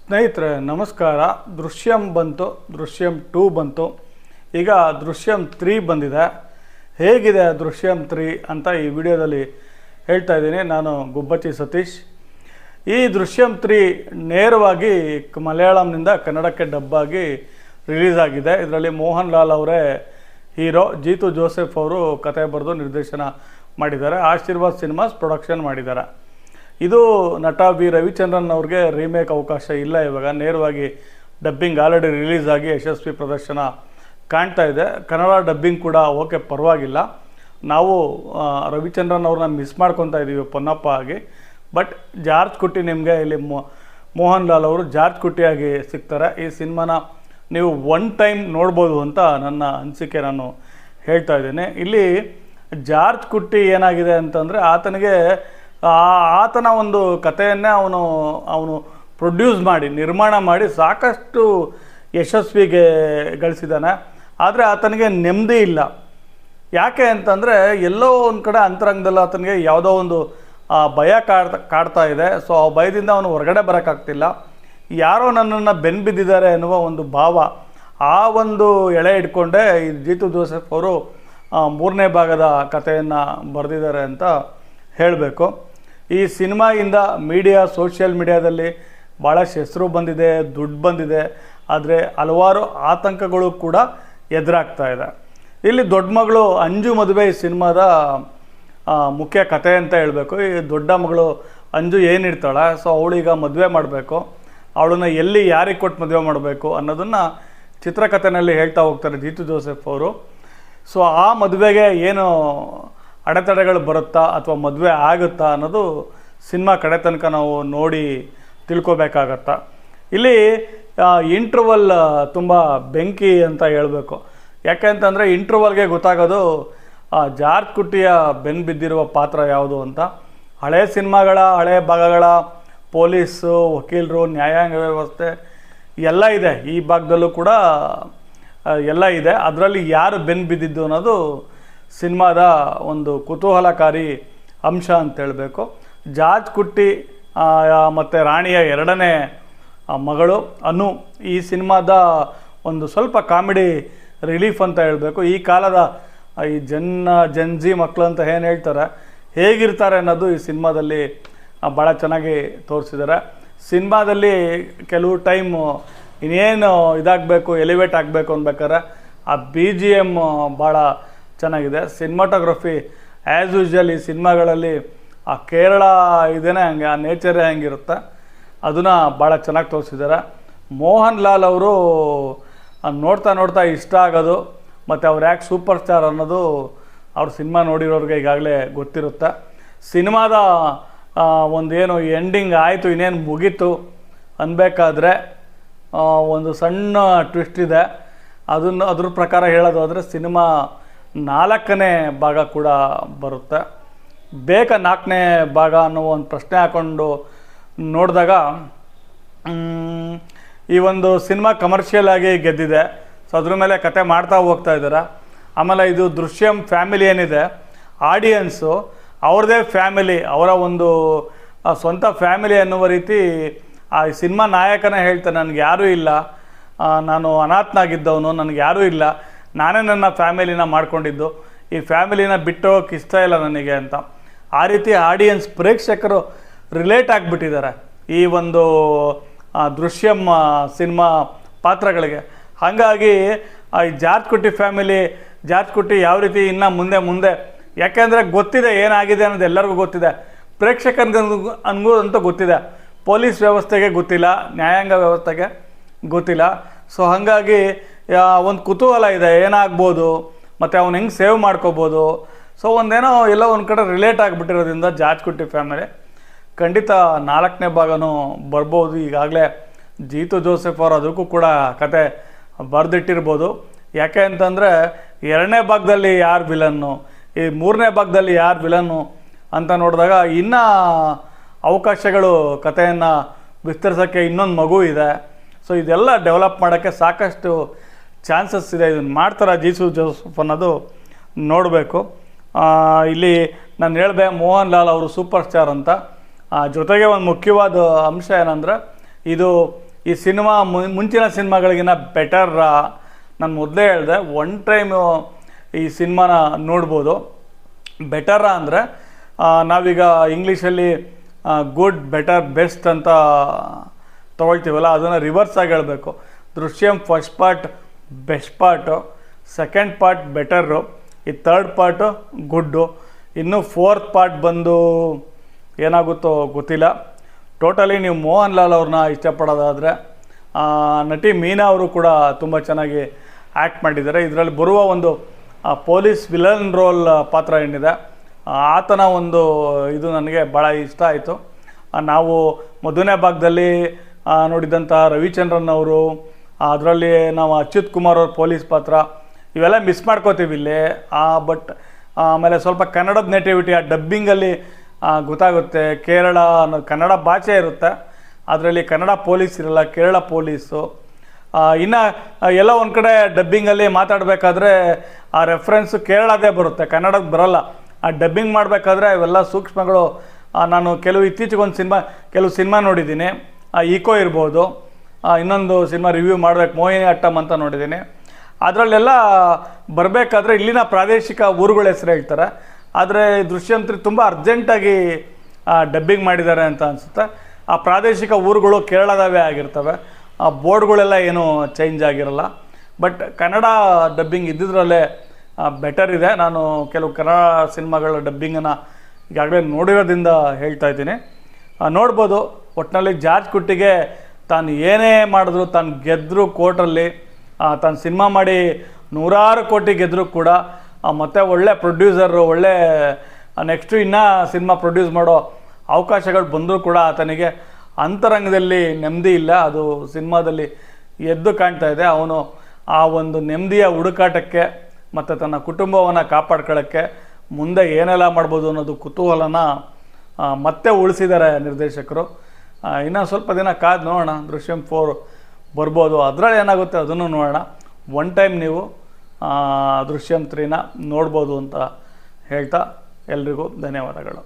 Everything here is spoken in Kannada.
ಸ್ನೇಹಿತರೆ ನಮಸ್ಕಾರ. ದೃಶ್ಯಂ ಬಂತು, ದೃಶ್ಯಂ 2 ಬಂತು, ಈಗ ದೃಶ್ಯಂ 3 ಬಂದಿದೆ. ಹೇಗಿದೆ ದೃಶ್ಯಂ 3 ಅಂತ ಈ ವಿಡಿಯೋದಲ್ಲಿ ಹೇಳ್ತಾ ಇದ್ದೀನಿ. ನಾನು ಗುಬ್ಬಚ್ಚಿ ಸತೀಶ್. ಈ ದೃಶ್ಯಂ 3 ನೇರವಾಗಿ ಮಲಯಾಳಂನಿಂದ ಕನ್ನಡಕ್ಕೆ ಡಬ್ ಆಗಿ ರಿಲೀಸ್ ಆಗಿದೆ. ಇದರಲ್ಲಿ ಮೋಹನ್ ಲಾಲ್ ಅವರೇ ಹೀರೋ, ಜೀತು ಜೋಸೆಫ್ ಅವರು ಕತೆ ಬರೆದು ನಿರ್ದೇಶನ ಮಾಡಿದ್ದಾರೆ. ಆಶೀರ್ವಾದ್ ಸಿನಿಮಾಸ್ ಪ್ರೊಡಕ್ಷನ್ ಮಾಡಿದ್ದಾರೆ. ಇದು ನಟ ವಿ ರವಿಚಂದ್ರನ್ ಅವ್ರಿಗೆ ರೀಮೇಕ್ ಅವಕಾಶ ಇಲ್ಲ. ಇವಾಗ ನೇರವಾಗಿ ಡಬ್ಬಿಂಗ್ ಆಲ್ರೆಡಿ ರಿಲೀಸ್ ಆಗಿ ಯಶಸ್ವಿ ಪ್ರದರ್ಶನ ಕಾಣ್ತಾ ಇದೆ. ಕನ್ನಡ ಡಬ್ಬಿಂಗ್ ಕೂಡ ಓಕೆ, ಪರವಾಗಿಲ್ಲ. ನಾವು ರವಿಚಂದ್ರನ್ ಅವ್ರನ್ನ ಮಿಸ್ ಮಾಡ್ಕೊತಾ ಇದ್ದೀವಿ ಪೊನ್ನಪ್ಪ ಆಗಿ. ಬಟ್ ಜಾರ್ಜ್ ಕುಟ್ಟಿ ನಿಮಗೆ ಇಲ್ಲಿ ಮೋಹನ್ ಲಾಲ್ ಅವರು ಜಾರ್ಜ್ ಕುಟ್ಟಿಯಾಗಿ ಸಿಗ್ತಾರೆ. ಈ ಸಿನಿಮಾನ ನೀವು ಒನ್ ಟೈಮ್ ನೋಡ್ಬೋದು ಅಂತ ನನ್ನ ಅನಿಸಿಕೆ ನಾನು ಹೇಳ್ತಾ ಇದ್ದೀನಿ. ಇಲ್ಲಿ ಜಾರ್ಜ್ ಕುಟ್ಟಿ ಏನಾಗಿದೆ ಅಂತಂದರೆ ಆತನ ಒಂದು ಕಥೆಯನ್ನೇ ಅವನು ಪ್ರೊಡ್ಯೂಸ್ ಮಾಡಿ ನಿರ್ಮಾಣ ಮಾಡಿ ಸಾಕಷ್ಟು ಯಶಸ್ವಿಗೆ ಗಳಿಸಿದ್ದಾನೆ. ಆದರೆ ಆತನಿಗೆ ನೆಮ್ಮದಿ ಇಲ್ಲ. ಯಾಕೆ ಅಂತಂದರೆ ಎಲ್ಲೋ ಒಂದು ಕಡೆ ಅಂತರಂಗದಲ್ಲಿ ಆತನಿಗೆ ಯಾವುದೋ ಒಂದು ಭಯ ಕಾಡ್ತಾ ಇದೆ. ಸೊ ಆ ಭಯದಿಂದ ಅವನು ಹೊರಗಡೆ ಬರೋಕ್ಕಾಗ್ತಿಲ್ಲ. ಯಾರೋ ನನ್ನನ್ನು ಬೆನ್ಬಿದ್ದಿದ್ದಾರೆ ಎನ್ನುವ ಒಂದು ಭಾವ, ಆ ಒಂದು ಎಳೆ ಇಟ್ಕೊಂಡೇ ಈ ಜೀತು ಜೋಸೆಫ್ ಅವರು 3ನೇ ಭಾಗದ ಕಥೆಯನ್ನು ಬರೆದಿದ್ದಾರೆ ಅಂತ ಹೇಳಬೇಕು. ಈ ಸಿನಿಮಾಯಿಂದ ಸೋಷಿಯಲ್ ಮೀಡಿಯಾದಲ್ಲಿ ಭಾಳಷ್ಟು ಹೆಸರು ಬಂದಿದೆ, ದುಡ್ಡು ಬಂದಿದೆ. ಆದರೆ ಹಲವಾರು ಆತಂಕಗಳು ಕೂಡ ಎದುರಾಗ್ತಾ ಇದೆ. ಇಲ್ಲಿ ದೊಡ್ಡ ಮಗಳು ಅಂಜು ಮದುವೆ ಈ ಸಿನಿಮಾದ ಮುಖ್ಯ ಕಥೆ ಅಂತ ಹೇಳಬೇಕು. ಈ ದೊಡ್ಡ ಮಗಳು ಅಂಜು ಏನಿರ್ತಾಳೆ, ಸೊ ಅವಳೀಗ ಮದುವೆ ಮಾಡಬೇಕು. ಅವಳನ್ನ ಎಲ್ಲಿ ಯಾರಿಗೆ ಕೊಟ್ಟು ಮದುವೆ ಮಾಡಬೇಕು ಅನ್ನೋದನ್ನು ಚಿತ್ರಕಥೆನಲ್ಲಿ ಹೇಳ್ತಾ ಹೋಗ್ತಾರೆ ಜೀತು ಜೋಸೆಫ್ ಅವರು. ಸೊ ಆ ಮದುವೆಗೆ ಏನು ಅಡೆತಡೆಗಳು ಬರುತ್ತಾ ಅಥವಾ ಮದುವೆ ಆಗುತ್ತಾ ಅನ್ನೋದು ಸಿನಿಮಾ ಕಡೆ ತನಕ ನಾವು ನೋಡಿ ತಿಳ್ಕೊಬೇಕಾಗತ್ತಾ. ಇಲ್ಲಿ ಇಂಟರ್ವಲ್ ತುಂಬ ಬೆಂಕಿ ಅಂತ ಹೇಳಬೇಕು. ಯಾಕೆ ಅಂತಂದರೆ ಇಂಟರ್ವಲ್ಗೆ ಗೊತ್ತಾಗೋದು ಜಾರ್ಜ್ ಕುಟ್ಟಿಯ ಬೆನ್ನು ಬಿದ್ದಿರುವ ಪಾತ್ರ ಯಾವುದು ಅಂತ. ಹಳೆ ಭಾಗಗಳ ಪೊಲೀಸು, ವಕೀಲರು, ನ್ಯಾಯಾಂಗ ವ್ಯವಸ್ಥೆ ಎಲ್ಲ ಇದೆ. ಈ ಭಾಗದಲ್ಲೂ ಕೂಡ ಎಲ್ಲ ಇದೆ. ಅದರಲ್ಲಿ ಯಾರು ಬೆನ್ನು ಬಿದ್ದಿದ್ದು ಅನ್ನೋದು ಸಿನಿಮಾದ ಒಂದು ಕುತೂಹಲಕಾರಿ ಅಂಶ ಅಂತ ಹೇಳಬೇಕು. ಜಾರ್ಜ್ ಕುಟ್ಟಿ ಮತ್ತು ರಾಣಿಯ 2ನೇ ಮಗಳು ಅನು ಈ ಸಿನಿಮಾದ ಒಂದು ಸ್ವಲ್ಪ ಕಾಮಿಡಿ ರಿಲೀಫ್ ಅಂತ ಹೇಳಬೇಕು. ಈ ಕಾಲದ ಈ ಜನ್ಜಿ ಮಕ್ಕಳು ಅಂತ ಏನು ಹೇಳ್ತಾರೆ, ಹೇಗಿರ್ತಾರೆ ಅನ್ನೋದು ಈ ಸಿನಿಮಾದಲ್ಲಿ ಭಾಳ ಚೆನ್ನಾಗಿ ತೋರಿಸಿದ್ದಾರೆ. ಸಿನಿಮಾದಲ್ಲಿ ಕೆಲವು ಟೈಮು ಇನ್ನೇನು ಇದಾಗಬೇಕು, ಎಲಿವೇಟ್ ಆಗಬೇಕು ಅನ್ಬೇಕಾದ್ರೆ ಆ BGM ಭಾಳ ಚೆನ್ನಾಗಿದೆ. ಸಿನಿಮಾಟೋಗ್ರಫಿ ಆ್ಯಸ್ ಯೂಶ್ವಲ್ ಈ ಸಿನಿಮಾಗಳಲ್ಲಿ ಆ ಕೇರಳ ಇದೇನೆ ಹಂಗೆ, ಆ ನೇಚರೇ ಹಂಗಿರುತ್ತೆ, ಅದನ್ನು ಭಾಳ ಚೆನ್ನಾಗಿ ತೋರಿಸಿದ್ದಾರೆ. ಮೋಹನ್ ಲಾಲ್ ಅವರು ನೋಡ್ತಾ ಇಷ್ಟ ಆಗೋದು ಮತ್ತು ಅವ್ರು ಯಾಕೆ ಸೂಪರ್ ಸ್ಟಾರ್ ಅನ್ನೋದು ಅವ್ರ ಸಿನಿಮಾ ನೋಡಿರೋರಿಗೆ ಈಗಾಗಲೇ ಗೊತ್ತಿರುತ್ತೆ. ಸಿನಿಮಾದ ಒಂದೇನು ಎಂಡಿಂಗ್ ಆಯಿತು, ಇನ್ನೇನು ಮುಗೀತು ಅನ್ಬೇಕಾದ್ರೆ ಒಂದು ಸಣ್ಣ ಟ್ವಿಸ್ಟ್ ಇದೆ. ಅದ್ರ ಪ್ರಕಾರ ಹೇಳೋದಾದರೆ ಸಿನಿಮಾ 4ನೇ ಭಾಗ ಕೂಡ ಬರುತ್ತೆ. ಬೇಕಾ 4ನೇ ಭಾಗ ಅನ್ನೋ ಒಂದು ಪ್ರಶ್ನೆ ಹಾಕ್ಕೊಂಡು ನೋಡಿದಾಗ ಈ ಒಂದು ಸಿನಿಮಾ ಕಮರ್ಷಿಯಲ್ ಆಗಿ ಗೆದ್ದಿದೆ. ಸೊ ಅದ್ರ ಮೇಲೆ ಕತೆ ಮಾಡ್ತಾ ಹೋಗ್ತಾ ಇದ್ದಾರೆ. ಆಮೇಲೆ ಇದು ದೃಶ್ಯಂ ಫ್ಯಾಮಿಲಿ ಏನಿದೆ, ಆಡಿಯನ್ಸು ಅವ್ರದ್ದೇ ಫ್ಯಾಮಿಲಿ, ಅವರ ಒಂದು ಸ್ವಂತ ಫ್ಯಾಮಿಲಿ ಅನ್ನುವ ರೀತಿ ಆ ಸಿನಿಮಾ ನಾಯಕನೇ ಹೇಳ್ತಾನೆ, ನನಗೆ ಯಾರೂ ಇಲ್ಲ, ನಾನು ಅನಾಥನಾಗಿದ್ದವನು, ನನಗೆ ಯಾರೂ ಇಲ್ಲ, ನಾನೇ ನನ್ನ ಫ್ಯಾಮಿಲಿನ ಮಾಡ್ಕೊಂಡಿದ್ದು, ಈ ಫ್ಯಾಮಿಲಿನ ಬಿಟ್ಟು ಹೋಗೋಕ್ಕೆ ಇಷ್ಟ ಇಲ್ಲ ನನಗೆ ಅಂತ. ಆ ರೀತಿ ಆಡಿಯನ್ಸ್ ಪ್ರೇಕ್ಷಕರು ರಿಲೇಟ್ ಆಗಿಬಿಟ್ಟಿದ್ದಾರೆ ಈ ಒಂದು ದೃಶ್ಯಂ ಸಿನಿಮಾ ಪಾತ್ರಗಳಿಗೆ. ಹಾಗಾಗಿ ಈ ಜಾರ್ಜ್ ಕುಟ್ಟಿ ಫ್ಯಾಮಿಲಿ, ಜಾರ್ಜ್ ಕುಟ್ಟಿ ಯಾವ ರೀತಿ ಇನ್ನು ಮುಂದೆ ಯಾಕೆಂದರೆ ಗೊತ್ತಿದೆ ಏನಾಗಿದೆ ಅನ್ನೋದು ಎಲ್ಲರಿಗೂ ಗೊತ್ತಿದೆ, ಪ್ರೇಕ್ಷಕರಿಗೂ ಅಂತೂ ಗೊತ್ತಿದೆ, ಪೊಲೀಸ್ ವ್ಯವಸ್ಥೆಗೆ ಗೊತ್ತಿಲ್ಲ, ನ್ಯಾಯಾಂಗ ವ್ಯವಸ್ಥೆಗೆ ಗೊತ್ತಿಲ್ಲ. ಸೊ ಹಾಗಾಗಿ ಒಂದು ಕುತೂಹಲ ಇದೆ, ಏನಾಗ್ಬೋದು ಮತ್ತು ಅವ್ನು ಹೆಂಗೆ ಸೇವ್ ಮಾಡ್ಕೋಬೋದು. ಸೊ ಎಲ್ಲೋ ಒಂದು ಕಡೆ ರಿಲೇಟ್ ಆಗಿಬಿಟ್ಟಿರೋದ್ರಿಂದ ಜಾರ್ಜ್ ಕುಟ್ಟಿ ಫ್ಯಾಮಿಲಿ ಖಂಡಿತ 4ನೇ ಭಾಗನೂ ಬರ್ಬೋದು. ಈಗಾಗಲೇ ಜೀತು ಜೋಸೆಫ್ ಅವರು ಅದಕ್ಕೂ ಕೂಡ ಕತೆ ಬರೆದಿಟ್ಟಿರ್ಬೋದು. ಯಾಕೆ ಅಂತಂದರೆ 2ನೇ ಭಾಗದಲ್ಲಿ ಯಾರು ವಿಲನ್ನು, ಈ 3ನೇ ಭಾಗದಲ್ಲಿ ಯಾರು ವಿಲನ್ನು ಅಂತ ನೋಡಿದಾಗ ಇನ್ನೂ ಅವಕಾಶಗಳು, ಕಥೆಯನ್ನು ವಿಸ್ತರಿಸೋಕ್ಕೆ ಇನ್ನೊಂದು ಮಗು ಇದೆ. ಸೊ ಇದೆಲ್ಲ ಡೆವಲಪ್ ಮಾಡೋಕ್ಕೆ ಸಾಕಷ್ಟು ಚಾನ್ಸಸ್ ಇದೆ. ಇದನ್ನು ಮಾಡ್ತಾರೆ ಜೀತು ಜೋಸೆಫ್ ಅನ್ನೋದು ನೋಡಬೇಕು. ಇಲ್ಲಿ ನಾನು ಹೇಳಿದೆ ಮೋಹನ್ ಲಾಲ್ ಅವರು ಸೂಪರ್ ಸ್ಟಾರ್ ಅಂತ. ಜೊತೆಗೆ ಒಂದು ಮುಖ್ಯವಾದ ಅಂಶ ಏನಂದರೆ ಇದು ಈ ಸಿನಿಮಾ ಮುಂಚಿನ ಸಿನಿಮಾಗಳಿಗಿನ್ನ ಬೆಟರ್. ನಾನು ಮೊದಲೇ ಹೇಳಿದೆ, ಒನ್ ಟೈಮು ಈ ಸಿನಿಮಾನ ನೋಡ್ಬೋದು. ಬೆಟರ ಅಂದರೆ ನಾವೀಗ ಇಂಗ್ಲೀಷಲ್ಲಿ ಗುಡ್, ಬೆಟರ್, ಬೆಸ್ಟ್ ಅಂತ ತೊಗೊಳ್ತೀವಲ್ಲ, ಅದನ್ನು ರಿವರ್ಸ್ ಆಗಿ ಹೇಳಬೇಕು. Drishyam first part best part, second part better, ಈ ಥರ್ಡ್ ಪಾರ್ಟು ಗುಡ್ಡು, ಇನ್ನು ಫೋರ್ತ್ ಪಾರ್ಟ್ ಬಂದು ಏನಾಗುತ್ತೋ ಗೊತ್ತಿಲ್ಲ. ಟೋಟಲಿ ನೀವು ಮೋಹನ್ ಲಾಲ್ ಅವ್ರನ್ನ ಇಷ್ಟಪಡೋದಾದರೆ, ನಟಿ ಮೀನಾ ಅವರು ಕೂಡ ತುಂಬ ಚೆನ್ನಾಗಿ ಆ್ಯಕ್ಟ್ ಮಾಡಿದ್ದಾರೆ. ಇದರಲ್ಲಿ ಬರುವ ಒಂದು ಪೊಲೀಸ್ ವಿಲನ್ ರೋಲ್ ಪಾತ್ರ ಏನಿದೆ, ಆತನ ಒಂದು ಇದು ನನಗೆ ಭಾಳ ಇಷ್ಟ ಆಯಿತು. ನಾವು ಮೊದಲನೇ ಭಾಗದಲ್ಲಿ ನೋಡಿದಂಥ ರವಿಚಂದ್ರನ್ ಅವರು, ಅದರಲ್ಲಿ ನಾವು ಅಚ್ಯುತ್ ಕುಮಾರ್ ಅವ್ರ ಪೊಲೀಸ್ ಪಾತ್ರ, ಇವೆಲ್ಲ ಮಿಸ್ ಮಾಡ್ಕೋತೀವಿ ಇಲ್ಲಿ. ಬಟ್ ಆಮೇಲೆ ಸ್ವಲ್ಪ ಕನ್ನಡದ ನೇಟಿವಿಟಿ ಆ ಡಬ್ಬಿಂಗಲ್ಲಿ ಗೊತ್ತಾಗುತ್ತೆ. ಕೇರಳ ಅನ್ನೋದು ಕನ್ನಡ ಭಾಷೆ ಇರುತ್ತೆ, ಅದರಲ್ಲಿ ಕನ್ನಡ ಪೊಲೀಸ್ ಇರಲ್ಲ, ಕೇರಳ ಪೊಲೀಸು. ಇನ್ನು ಎಲ್ಲ ಒಂದು ಕಡೆ ಡಬ್ಬಿಂಗಲ್ಲಿ ಮಾತಾಡಬೇಕಾದ್ರೆ ಆ ರೆಫರೆನ್ಸು ಕೇರಳದೇ ಬರುತ್ತೆ, ಕನ್ನಡಕ್ಕೆ ಬರೋಲ್ಲ. ಆ ಡಬ್ಬಿಂಗ್ ಮಾಡಬೇಕಾದ್ರೆ ಅವೆಲ್ಲ ಸೂಕ್ಷ್ಮಗಳು. ನಾನು ಕೆಲವು ಸಿನಿಮಾ ನೋಡಿದ್ದೀನಿ, ಈಕೋ ಇರ್ಬೋದು, ಇನ್ನೊಂದು ಸಿನಿಮಾ ರಿವ್ಯೂ ಮಾಡಬೇಕು, ಮೋಹಿನಿ ಅಟ್ಟಮ್ ಅಂತ ನೋಡಿದ್ದೀನಿ. ಅದರಲ್ಲೆಲ್ಲ ಬರಬೇಕಾದ್ರೆ ಇಲ್ಲಿನ ಪ್ರಾದೇಶಿಕ ಊರುಗಳ ಹೆಸರು ಹೇಳ್ತಾರೆ. ಆದರೆ ದೃಶ್ಯಂತ್ರಿ ತುಂಬ ಅರ್ಜೆಂಟಾಗಿ ಡಬ್ಬಿಂಗ್ ಮಾಡಿದ್ದಾರೆ ಅಂತ ಅನಿಸುತ್ತೆ. ಆ ಪ್ರಾದೇಶಿಕ ಊರುಗಳು ಕೇರಳದವೇ ಆಗಿರ್ತವೆ, ಆ ಬೋರ್ಡ್ಗಳೆಲ್ಲ ಏನೂ ಚೇಂಜ್ ಆಗಿರಲ್ಲ. ಬಟ್ ಕನ್ನಡ ಡಬ್ಬಿಂಗ್ ಇದ್ದಿದ್ರಲ್ಲೇ ಬೆಟರ್ ಇದೆ. ನಾನು ಕೆಲವು ಕನ್ನಡ ಸಿನಿಮಾಗಳ ಡಬ್ಬಿಂಗನ್ನು ಈಗಾಗಲೇ ನೋಡಿರೋದ್ರಿಂದ ಹೇಳ್ತಾ ಇದ್ದೀನಿ. ನೋಡ್ಬೋದು. ಒಟ್ಟಿನಲ್ಲಿ ಜಾರ್ಜ್ ಕುಟ್ಟಿಗೆ ತಾನು ಏನೇ ಮಾಡಿದ್ರು, ತಾನು ಗೆದ್ದರು ಕೋರ್ಟಲ್ಲಿ, ತಾನು ಸಿನಿಮಾ ಮಾಡಿ ನೂರಾರು ಕೋಟಿ ಗೆದ್ದರೂ ಕೂಡ, ಮತ್ತು ಒಳ್ಳೆ ಪ್ರೊಡ್ಯೂಸರು, ಒಳ್ಳೆ ನೆಕ್ಸ್ಟು ಇನ್ನೂ ಸಿನಿಮಾ ಪ್ರೊಡ್ಯೂಸ್ ಮಾಡೋ ಅವಕಾಶಗಳು ಬಂದರೂ ಕೂಡ ಆತನಿಗೆ ಅಂತರಂಗದಲ್ಲಿ ನೆಮ್ಮದಿ ಇಲ್ಲ. ಅದು ಸಿನಿಮಾದಲ್ಲಿ ಎದ್ದು ಕಾಣ್ತಾ ಇದೆ. ಅವನು ಆ ಒಂದು ನೆಮ್ಮದಿಯ ಹುಡುಕಾಟಕ್ಕೆ ಮತ್ತು ತನ್ನ ಕುಟುಂಬವನ್ನು ಕಾಪಾಡ್ಕೊಳ್ಳೋಕ್ಕೆ ಮುಂದೆ ಏನೆಲ್ಲ ಮಾಡ್ಬೋದು ಅನ್ನೋದು ಕುತೂಹಲನ ಮತ್ತೆ ಉಳಿಸಿದ್ದಾರೆ ನಿರ್ದೇಶಕರು. ಇನ್ನೂ ಸ್ವಲ್ಪ ದಿನ ಕಾದು ನೋಡೋಣ, ದೃಶ್ಯಂ 4 ಬರ್ಬೋದು. ಅದರಲ್ಲಿ ಏನಾಗುತ್ತೆ ಅದನ್ನು ನೋಡೋಣ. ಒನ್ ಟೈಮ್ ನೀವು ದೃಶ್ಯಂ 3ನ ನೋಡ್ಬೋದು ಅಂತ ಹೇಳ್ತಾ ಎಲ್ರಿಗೂ ಧನ್ಯವಾದಗಳು.